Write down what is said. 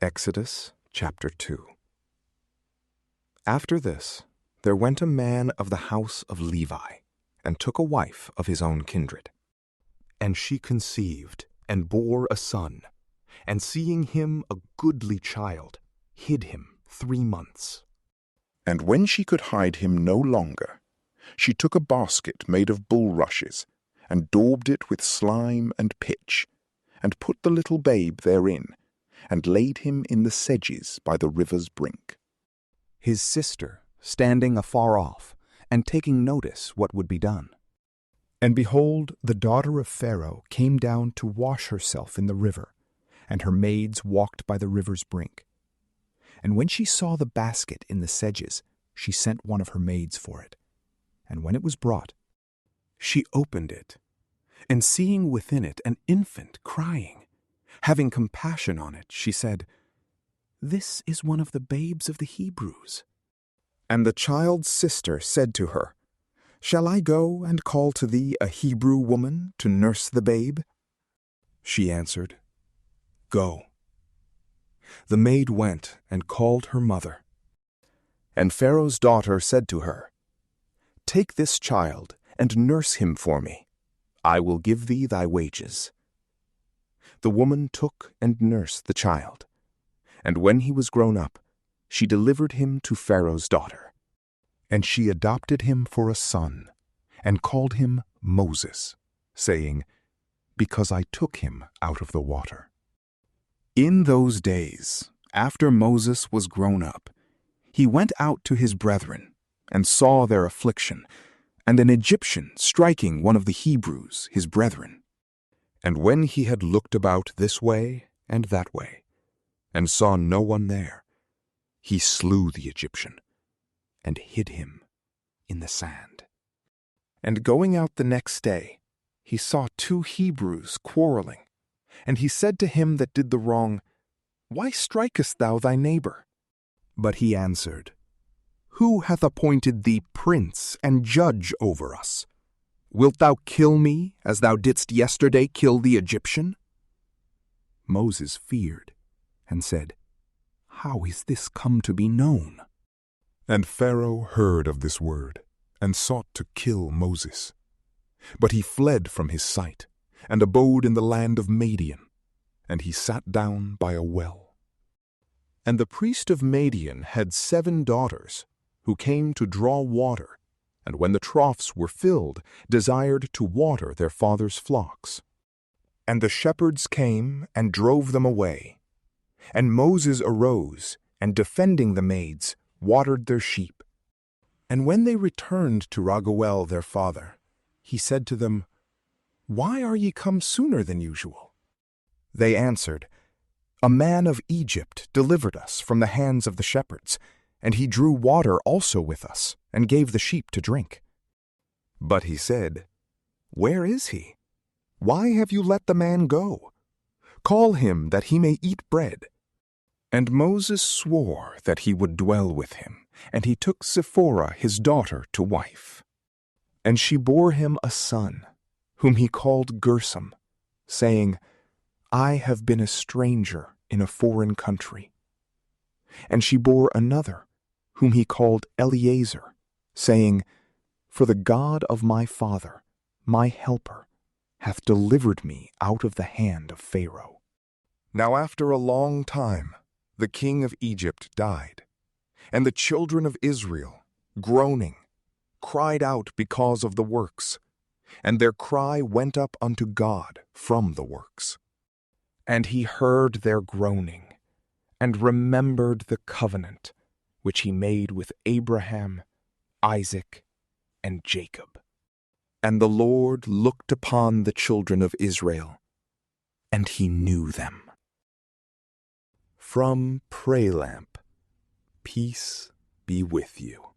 Exodus chapter 2. After this, there went a man of the house of Levi, and took a wife of his own kindred. And she conceived, and bore a son, and seeing him a goodly child, hid him 3 months. And when she could hide him no longer, she took a basket made of bulrushes, and daubed it with slime and pitch, and put the little babe therein, and laid him in the sedges by the river's brink. His sister, standing afar off, and taking notice what would be done. And behold, the daughter of Pharaoh came down to wash herself in the river, and her maids walked by the river's brink. And when she saw the basket in the sedges, she sent one of her maids for it. And when it was brought, She opened it, and seeing within it an infant crying, having compassion on it, she said, "This is one of the babes of the Hebrews." And the child's sister said to her, "Shall I go and call to thee a Hebrew woman to nurse the babe?" She answered, "Go." The maid went and called her mother. And Pharaoh's daughter said to her, "Take this child and nurse him for me. I will give thee thy wages." The woman took and nursed the child, and when he was grown up, she delivered him to Pharaoh's daughter. and she adopted him for a son, and called him Moses, saying, "Because I took him out of the water." In those days, after Moses was grown up, he went out to his brethren, and saw their affliction, and an Egyptian striking one of the Hebrews, his brethren. And when he had looked about this way and that way, and saw no one there, he slew the Egyptian, and hid him in the sand. And going out the next day, he saw 2 Hebrews quarreling, and he said to him that did the wrong, "Why strikest thou thy neighbor?" But he answered, "Who hath appointed thee prince and judge over us? Wilt thou kill me, as thou didst yesterday kill the Egyptian?" Moses feared, and said, "How is this come to be known?" And Pharaoh heard of this word, and sought to kill Moses. But he fled from his sight, and abode in the land of Madian, and he sat down by a well. And the priest of Madian had 7 daughters, who came to draw water, and when the troughs were filled, desired to water their father's flocks. And the shepherds came and drove them away. And Moses arose, and defending the maids, watered their sheep. And when they returned to Raguel their father, he said to them, "Why are ye come sooner than usual?" They answered, "A man of Egypt delivered us from the hands of the shepherds, and he drew water also with us, and gave the sheep to drink." But he said, "Where is he? Why have you let the man go? Call him that he may eat bread." And Moses swore that he would dwell with him, and he took Zipporah his daughter to wife. And she bore him a son, whom he called Gershom, saying, "I have been a stranger in a foreign country." And she bore another, whom he called Eleazar, saying, "For the God of my father, my helper, hath delivered me out of the hand of Pharaoh." Now after a long time, the king of Egypt died, and the children of Israel, groaning, cried out because of the works, and their cry went up unto God from the works. And he heard their groaning, and remembered the covenant which he made with Abraham, Isaac, and Jacob. And the Lord looked upon the children of Israel, and he knew them. From PrayLamp, peace be with you.